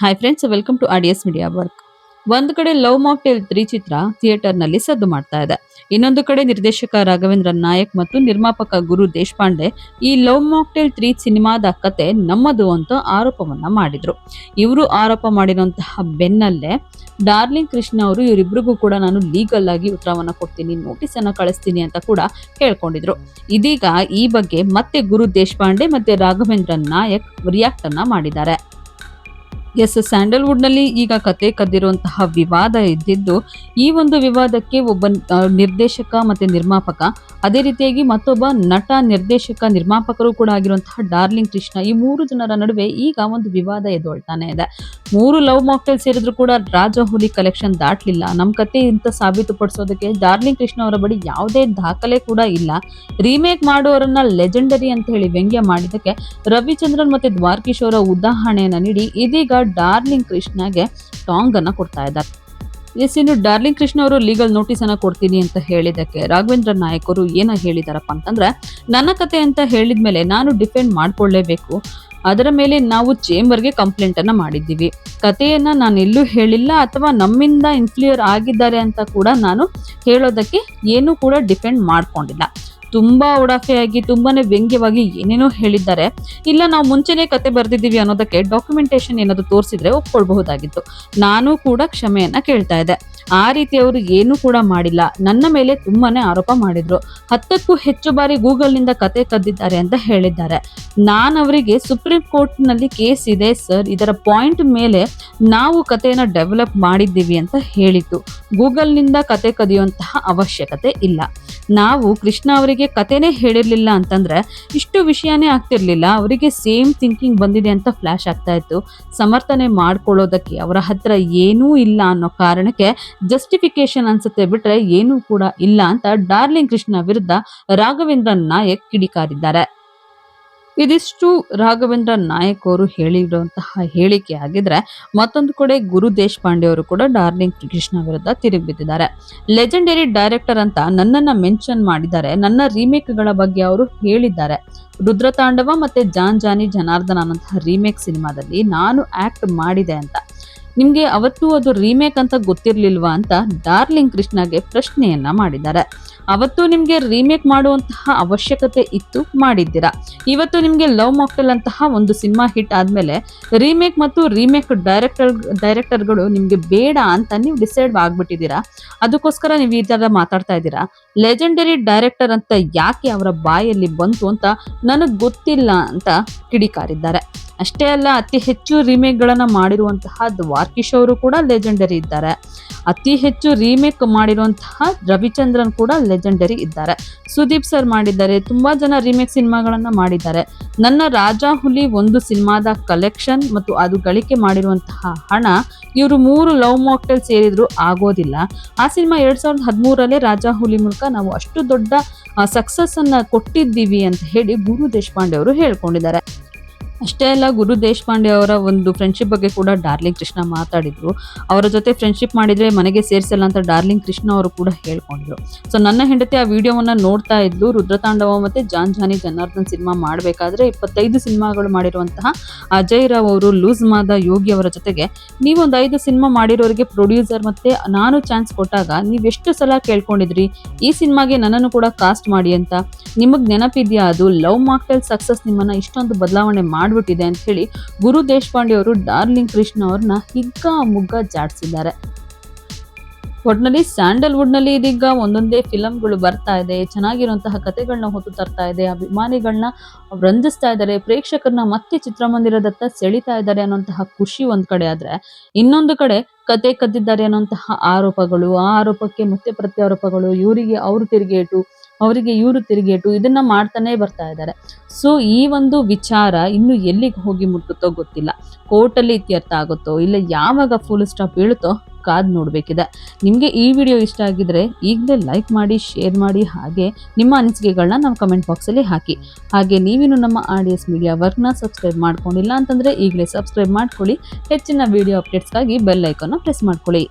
Hi friends, welcome to ಆಡಿಯಸ್ media work. ಒಂದು ಕಡೆ ಲವ್ ಮಾಕ್ಟೇಲ್ 3 ಚಿತ್ರ ಥಿಯೇಟರ್ ನಲ್ಲಿ ಸದ್ದು ಮಾಡ್ತಾ ಇದೆ. ಇನ್ನೊಂದು ಕಡೆ ನಿರ್ದೇಶಕ ರಾಘವೇಂದ್ರ ನಾಯಕ್ ಮತ್ತು ನಿರ್ಮಾಪಕ ಗುರು ದೇಶಪಾಂಡೆ ಈ ಲವ್ ಮಾಕ್ಟೇಲ್ 3 ಸಿನಿಮಾದ ಕತೆ ನಮ್ಮದು ಅಂತ ಆರೋಪವನ್ನ ಮಾಡಿದ್ರು. ಇವರು ಆರೋಪ ಮಾಡಿರುವಂತಹ ಬೆನ್ನಲ್ಲೇ ಡಾರ್ಲಿಂಗ್ ಕೃಷ್ಣ ಅವರು ಇವರಿಬ್ಬರಿಗೂ ಕೂಡ ನಾನು ಲೀಗಲ್ ಆಗಿ ಉತ್ತರವನ್ನ ಕೊಡ್ತೀನಿ, ನೋಟಿಸ್ ಅನ್ನ ಕಳಿಸ್ತೀನಿ ಅಂತ ಕೂಡ ಹೇಳ್ಕೊಂಡಿದ್ರು. ಇದೀಗ ಈ ಬಗ್ಗೆ ಮತ್ತೆ ಗುರು ದೇಶಪಾಂಡೆ ಮತ್ತೆ ರಾಘವೇಂದ್ರ ನಾಯಕ್ ರಿಯಾಕ್ಟ್ ಅನ್ನ ಮಾಡಿದ್ದಾರೆ. ಸ್ಯಾಂಡಲ್ವುಡ್ ನಲ್ಲಿ ಈಗ ಕತೆ ಕದ್ದಿರುವಂತಹ ವಿವಾದ ಇದ್ದಿದ್ದು, ಈ ಒಂದು ವಿವಾದಕ್ಕೆ ಒಬ್ಬ ನಿರ್ದೇಶಕ ಮತ್ತೆ ನಿರ್ಮಾಪಕ, ಅದೇ ರೀತಿಯಾಗಿ ಮತ್ತೊಬ್ಬ ನಟ ನಿರ್ದೇಶಕ ನಿರ್ಮಾಪಕರು ಕೂಡ ಆಗಿರುವಂತಹ ಡಾರ್ಲಿಂಗ್ ಕೃಷ್ಣ, ಈ 3 ಜನರ ನಡುವೆ ಈಗ ಒಂದು ವಿವಾದ ಎದುಳ್ತಾನೆ ಇದೆ. 3 ಲವ್ ಮಾಕ್ಟೇಲ್ ಸೇರಿದ್ರು ಕೂಡ ರಾಜಹುಲಿ ಕಲೆಕ್ಷನ್ ದಾಟ್ಲಿಲ್ಲ. ನಮ್ ಕತೆ ಇಂತ ಸಾಬೀತುಪಡಿಸೋದಕ್ಕೆ ಡಾರ್ಲಿಂಗ್ ಕೃಷ್ಣ ಅವರ ಬಳಿ ಯಾವುದೇ ದಾಖಲೆ ಕೂಡ ಇಲ್ಲ. ರೀಮೇಕ್ ಮಾಡುವವರನ್ನ ಲೆಜೆಂಡರಿ ಅಂತ ಹೇಳಿ ವ್ಯಂಗ್ಯ ಮಾಡಿದಕ್ಕೆ ರವಿಚಂದ್ರನ್ ಮತ್ತೆ ದ್ವಾರಕೀಶ್ ಅವರ ಉದಾಹರಣೆಯನ್ನ ನೀಡಿ ಇದೀಗ ಡಾರ್ಲಿಂಗ್ ಕೃಷ್ಣಗೆ ಟಾಂಗ್ ಅನ್ನ ಕೊಡ್ತಾ ಇದ್ದಾರೆ. ಇನ್ನು ಡಾರ್ಲಿಂಗ್ ಕೃಷ್ಣ ಅವರು ಲೀಗಲ್ ನೋಟಿಸ್ ಅನ್ನ ಕೊಡ್ತೀನಿ ಅಂತ ಹೇಳಿದಕ್ಕೆ ರಾಘವೇಂದ್ರ ನಾಯಕ್ ಅವರು ಏನ ಹೇಳಿದಾರಪ್ಪ ಅಂತಂದ್ರೆ, ನನ್ನ ಕತೆ ಅಂತ ಹೇಳಿದ್ಮೇಲೆ ನಾನು ಡಿಫೆಂಡ್ ಮಾಡ್ಕೊಳ್ಳೇಬೇಕು. ಅದರ ಮೇಲೆ ನಾವು ಚೇಂಬರ್ಗೆ ಕಂಪ್ಲೇಂಟ್ ಅನ್ನ ಮಾಡಿದ್ದೀವಿ. ಕಥೆಯನ್ನ ನಾನು ಎಲ್ಲೂ ಹೇಳಿಲ್ಲ ಅಥವಾ ನಮ್ಮಿಂದ ಇನ್ಫ್ಲೂಯರ್ ಆಗಿದ್ದಾರೆ ಅಂತ ಕೂಡ ನಾನು ಹೇಳೋದಕ್ಕೆ ಏನೂ ಕೂಡ ಡಿಫೆಂಡ್ ಮಾಡ್ಕೊಂಡಿಲ್ಲ. ತುಂಬಾ ಉಡಾಫೆಯಾಗಿ ತುಂಬಾನೇ ವ್ಯಂಗ್ಯವಾಗಿ ಏನೇನೋ ಹೇಳಿದ್ದಾರೆ. ಇಲ್ಲ, ನಾವು ಮುಂಚೆನೆ ಕತೆ ಬರ್ದಿದ್ದೀವಿ ಅನ್ನೋದಕ್ಕೆ ಡಾಕ್ಯುಮೆಂಟೇಶನ್ ಏನಾದ್ರು ತೋರಿಸಿದ್ರೆ ಒಪ್ಕೊಳ್ಬಹುದಾಗಿತ್ತು. ನಾನು ಕೂಡ ಕ್ಷಮೆಯನ್ನ ಕೇಳ್ತಾ ಇದ್ದೆ. ಆ ರೀತಿ ಅವರು ಏನು ಕೂಡ ಮಾಡಿಲ್ಲ. ನನ್ನ ಮೇಲೆ ತುಂಬಾನೇ ಆರೋಪ ಮಾಡಿದ್ರು. 10ಕ್ಕೂ ಹೆಚ್ಚು ಬಾರಿ ಗೂಗಲ್ ನಿಂದ ಕತೆ ಕದ್ದಿದ್ದಾರೆ ಅಂತ ಹೇಳಿದ್ದಾರೆ. ನಾನು ಅವರಿಗೆ ಸುಪ್ರೀಂ ಕೋರ್ಟ್ ನಲ್ಲಿ ಕೇಸ್ ಇದೆ ಸರ್, ಇದರ ಪಾಯಿಂಟ್ ಮೇಲೆ ನಾವು ಕಥೆಯನ್ನ ಡೆವಲಪ್ ಮಾಡಿದ್ದೀವಿ ಅಂತ ಹೇಳಿತ್ತು. ಗೂಗಲ್ ನಿಂದ ಕತೆ ಕದಿಯುವಂತಹ ಅವಶ್ಯಕತೆ ಇಲ್ಲ. ನಾವು ಕೃಷ್ಣ ಅವರಿಗೆ ಕತೆನೇ ಹೇಳಿರ್ಲಿಲ್ಲ ಅಂತಂದ್ರೆ ಇಷ್ಟು ವಿಷಯನೇ ಆಗ್ತಿರ್ಲಿಲ್ಲ. ಅವರಿಗೆ ಸೇಮ್ ಥಿಂಕಿಂಗ್ ಬಂದಿದೆ ಅಂತ ಫ್ಲಾಶ್ ಆಗ್ತಾ ಇತ್ತು. ಸಮರ್ಥನೆ ಮಾಡ್ಕೊಳ್ಳೋದಕ್ಕೆ ಅವರ ಹತ್ರ ಏನೂ ಇಲ್ಲ ಅನ್ನೋ ಕಾರಣಕ್ಕೆ ಜಸ್ಟಿಫಿಕೇಶನ್ ಅನ್ಸುತ್ತೆ ಬಿಟ್ರೆ ಏನೂ ಕೂಡ ಇಲ್ಲ ಅಂತ ಡಾರ್ಲಿಂಗ್ ಕೃಷ್ಣ ವಿರುದ್ಧ ರಾಘವೇಂದ್ರ ನಾಯಕ್ ಕಿಡಿಕಾರಿದ್ದಾರೆ. ಇದಿಷ್ಟು ರಾಘವೇಂದ್ರ ನಾಯಕ್ ಅವರು ಹೇಳಿರುವಂತಹ ಹೇಳಿಕೆ ಆಗಿದ್ರೆ, ಮತ್ತೊಂದು ಕಡೆ ಗುರು ದೇಶಪಾಂಡೆ ಅವರು ಕೂಡ ಡಾರ್ಲಿಂಗ್ ಕೃಷ್ಣ ವಿರುದ್ಧ ತಿರುಗಿಬಿದ್ದಿದ್ದಾರೆ. ಲೆಜೆಂಡರಿ ಡೈರೆಕ್ಟರ್ ಅಂತ ನನ್ನನ್ನ ಮೆನ್ಷನ್ ಮಾಡಿದ್ದಾರೆ. ನನ್ನ ರೀಮೇಕ್ ಗಳ ಬಗ್ಗೆ ಅವರು ಹೇಳಿದ್ದಾರೆ. ರುದ್ರತಾಂಡವ ಮತ್ತೆ ಜಾನ್ ಜಾನಿ ಜನಾರ್ದನ ಅನ್ನಂತಹ ರೀಮೇಕ್ ಸಿನಿಮಾದಲ್ಲಿ ನಾನು ಆಕ್ಟ್ ಮಾಡಿದೆ ಅಂತ. ನಿಮ್ಗೆ ಅವತ್ತು ಅದು ರೀಮೇಕ್ ಅಂತ ಗೊತ್ತಿರ್ಲಿಲ್ವಾ ಅಂತ ಡಾರ್ಲಿಂಗ್ ಕೃಷ್ಣಗೆ ಪ್ರಶ್ನೆಯನ್ನ ಮಾಡಿದ್ದಾರೆ. ಅವತ್ತು ನಿಮ್ಗೆ ರೀಮೇಕ್ ಮಾಡುವಂತಹ ಅವಶ್ಯಕತೆ ಇತ್ತು, ಮಾಡಿದ್ದೀರಾ. ಇವತ್ತು ನಿಮ್ಗೆ ಲವ್ ಮಾಕ್ಟೇಲ್ ಅಂತಹ ಒಂದು ಸಿನಿಮಾ ಹಿಟ್ ಆದ್ಮೇಲೆ ರೀಮೇಕ್ ಮತ್ತು ರೀಮೇಕ್ ಡೈರೆಕ್ಟರ್ಗಳು ನಿಮ್ಗೆ ಬೇಡ ಅಂತ ನೀವು ಡಿಸೈಡ್ ಆಗ್ಬಿಟ್ಟಿದ್ದೀರಾ. ಅದಕ್ಕೋಸ್ಕರ ನೀವು ಈ ತರ ಮಾತಾಡ್ತಾ ಇದ್ದೀರಾ. ಲೆಜೆಂಡರಿ ಡೈರೆಕ್ಟರ್ ಅಂತ ಯಾಕೆ ಅವರ ಬಾಯಲ್ಲಿ ಬಂತು ಅಂತ ನನಗ್ ಗೊತ್ತಿಲ್ಲ ಅಂತ ಕಿಡಿಕಾರಿದ್ದಾರೆ. ಅಷ್ಟೇ ಅಲ್ಲ, ಅತಿ ಹೆಚ್ಚು ರೀಮೇಕ್ ಗಳನ್ನ ಮಾಡಿರುವಂತಹ ದ್ವಾರಕೀಶ್ ಅವರು ಕೂಡ ಲೆಜೆಂಡರಿ ಇದ್ದಾರೆ. ಅತಿ ಹೆಚ್ಚು ರೀಮೇಕ್ ಮಾಡಿರುವಂತಹ ರವಿಚಂದ್ರನ್ ಕೂಡ ಲೆಜೆಂಡರಿ ಇದ್ದಾರೆ. ಸುದೀಪ್ ಸರ್ ಮಾಡಿದ್ದಾರೆ. ತುಂಬಾ ಜನ ರೀಮೇಕ್ ಸಿನಿಮಾಗಳನ್ನ ಮಾಡಿದ್ದಾರೆ. ನನ್ನ ರಾಜಹುಲಿ ಒಂದು ಸಿನಿಮಾದ ಕಲೆಕ್ಷನ್ ಮತ್ತು ಅದು ಗಳಿಕೆ ಮಾಡಿರುವಂತಹ ಹಣ ಇವರು 3 ಲವ್ ಮಾಕ್ಟೇಲ್ ಸೇರಿದ್ರು ಆಗೋದಿಲ್ಲ. ಆ ಸಿನಿಮಾ 2013 ರಾಜಹುಲಿ ಮೂಲಕ ನಾವು ಅಷ್ಟು ದೊಡ್ಡ ಸಕ್ಸಸ್ ಅನ್ನ ಕೊಟ್ಟಿದ್ದೀವಿ ಅಂತ ಹೇಳಿ ಗುರು ದೇಶಪಾಂಡೆ ಅವರು ಹೇಳ್ಕೊಂಡಿದ್ದಾರೆ. ಅಷ್ಟೇ ಅಲ್ಲ, ಗುರು ದೇಶಪಾಂಡೆ ಅವರ ಒಂದು ಫ್ರೆಂಡ್ಶಿಪ್ ಬಗ್ಗೆ ಕೂಡ ಡಾರ್ಲಿಂಗ್ ಕೃಷ್ಣ ಮಾತಾಡಿದ್ರು. ಅವರ ಜೊತೆ ಫ್ರೆಂಡ್ಶಿಪ್ ಮಾಡಿದ್ರೆ ಮನೆಗೆ ಸೇರಿಸಲ್ಲ ಅಂತ ಡಾರ್ಲಿಂಗ್ ಕೃಷ್ಣ ಅವರು ಕೂಡ ಹೇಳ್ಕೊಂಡಿದ್ರು. ಸೊ ನನ್ನ ಹೆಂಡತಿ ಆ ವಿಡಿಯೋವನ್ನ ನೋಡ್ತಾ ಇದ್ಲು. ರುದ್ರತಾಂಡವ ಮತ್ತೆ ಜಾನ್ ಜಾನಿ ಜನಾರ್ದನ್ ಸಿನಿಮಾ ಮಾಡಬೇಕಾದ್ರೆ 25 ಸಿನಿಮಾಗಳು ಮಾಡಿರುವಂತಹ ಅಜಯ್ ರಾವ್ ಅವರು ಲೂಸ್ ಮಾದ ಯೋಗಿ ಅವರ ಜೊತೆಗೆ ನೀವೊಂದು 5 ಸಿನಿಮಾ ಮಾಡಿರೋರಿಗೆ ಪ್ರೊಡ್ಯೂಸರ್ ಮತ್ತೆ ನಾನು ಚಾನ್ಸ್ ಕೊಟ್ಟಾಗ ನೀವೆಷ್ಟು ಸಲ ಕೇಳ್ಕೊಂಡಿದ್ರಿ ಈ ಸಿನಿಮಾಗೆ ನನ್ನನ್ನು ಕೂಡ ಕಾಸ್ಟ್ ಮಾಡಿ ಅಂತ. ನಿಮಗ್ ನೆನಪಿದ್ಯಾ ಅದು? ಲವ್ ಮಾಕ್ಟೇಲ್ ಸಕ್ಸಸ್ ನಿಮ್ಮನ್ನ ಇಷ್ಟೊಂದು ಬದಲಾವಣೆ ಮಾಡ್ಬಿಟ್ಟಿದೆ ಅಂತ ಹೇಳಿ ಗುರು ದೇಶಪಾಂಡೆ ಅವರು ಡಾರ್ಲಿಂಗ್ ಕೃಷ್ಣ ಅವ್ರನ್ನ ಹಿಗ್ಗ ಮುಗ್ಗ ಜಾಡ್ಸಿದ್ದಾರೆ. ಒಟ್ನಲ್ಲಿ ಸ್ಯಾಂಡಲ್ವುಡ್ ನಲ್ಲಿ ಇದೀಗ ಒಂದೊಂದೇ ಫಿಲಂಗಳು ಬರ್ತಾ ಇದೆ. ಚೆನ್ನಾಗಿರುವಂತಹ ಕಥೆಗಳನ್ನ ಹೊತ್ತು ತರ್ತಾ ಇದೆ. ಅಭಿಮಾನಿಗಳನ್ನ ರಂಜಿಸ್ತಾ ಇದ್ದಾರೆ. ಪ್ರೇಕ್ಷಕರನ್ನ ಮತ್ತೆ ಚಿತ್ರಮಂದಿರದತ್ತ ಸೆಳಿತಾ ಇದ್ದಾರೆ ಅನ್ನೋಂತಹ ಖುಷಿ ಒಂದ್ ಕಡೆ ಆದ್ರೆ, ಇನ್ನೊಂದು ಕಡೆ ಕತೆ ಕದ್ದಿದ್ದಾರೆ ಅನ್ನೋಂತಹ ಆರೋಪಗಳು, ಆ ಆರೋಪಕ್ಕೆ ಮತ್ತೆ ಪ್ರತ್ಯಾರೋಪಗಳು, ಇವರಿಗೆ ಅವರು ತಿರುಗೇಟು, ಅವರಿಗೆ ಇವರು ತಿರುಗೇಟು, ಇದನ್ನ ಮಾಡ್ತಾನೆ ಬರ್ತಾ ಇದ್ದಾರೆ. ಸೊ ಈ ಒಂದು ವಿಚಾರ ಇನ್ನು ಎಲ್ಲಿಗೆ ಹೋಗಿ ಮುಟ್ಟುತ್ತೋ ಗೊತ್ತಿಲ್ಲ. ಕೋರ್ಟಲ್ಲಿ ಇತ್ಯರ್ಥ ಆಗುತ್ತೋ ಇಲ್ಲ ಯಾವಾಗ ಫುಲ್ ಸ್ಟಾಪ್ ಬೀಳುತ್ತೋ ಕಾದ್ ನೋಡ್ಬೇಕಿದೆ. ನಿಮ್ಗೆ ಈ ವಿಡಿಯೋ ಇಷ್ಟ ಆಗಿದ್ರೆ ಈಗಲೇ ಲೈಕ್ ಮಾಡಿ, ಶೇರ್ ಮಾಡಿ, ಹಾಗೆ ನಿಮ್ಮ ಅನಿಸಿಕೆಗಳನ್ನ ನಮ್ಮ ಕಮೆಂಟ್ ಬಾಕ್ಸ್ ಅಲ್ಲಿ ಹಾಕಿ. ಹಾಗೆ ನೀವಿನ್ನು ನಮ್ಮ ಆಡಿಯಸ್ ಮೀಡಿಯಾ ವರ್ಕ್ನ ಸಬ್ಸ್ಕ್ರೈಬ್ ಮಾಡ್ಕೊಂಡಿಲ್ಲ ಅಂತಂದ್ರೆ ಈಗಲೇ ಸಬ್ಸ್ಕ್ರೈಬ್ ಮಾಡ್ಕೊಳ್ಳಿ. ಹೆಚ್ಚಿನ ವಿಡಿಯೋ ಅಪ್ಡೇಟ್ಸ್ಗಾಗಿ ಬೆಲ್ ಐಕಾನ್ನ ಪ್ರೆಸ್ ಮಾಡ್ಕೊಳ್ಳಿ.